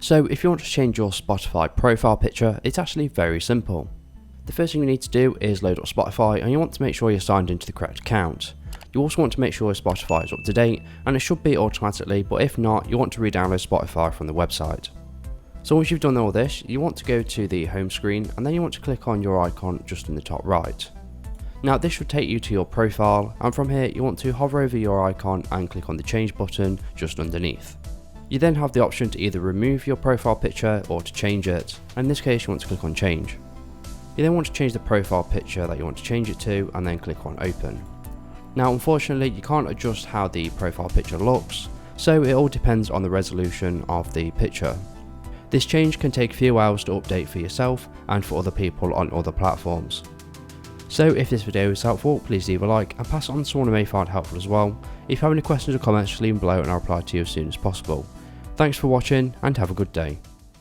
So if you want to change your Spotify profile picture, it's actually very simple. The first thing you need to do is load up Spotify, and you want to make sure you're signed into the correct account. You also want to make sure Spotify is up to date, and it should be automatically, but if not, you want to re-download Spotify from the website. So once you've done all this, you want to go to the home screen, and then you want to click on your icon just in the top right. Now this should take you to your profile, and from here you want to hover over your icon and click on the change button just underneath. You then have the option to either remove your profile picture or to change it, and in this case you want to click on change. You then want to change the profile picture that you want to change it to, and then click on open. Now unfortunately you can't adjust how the profile picture looks, so it all depends on the resolution of the picture. This change can take a few hours to update for yourself and for other people on other platforms. So if this video was helpful, please leave a like and pass it on to someone who may find it helpful as well. If you have any questions or comments, just leave them below and I'll reply to you as soon as possible. Thanks for watching and have a good day.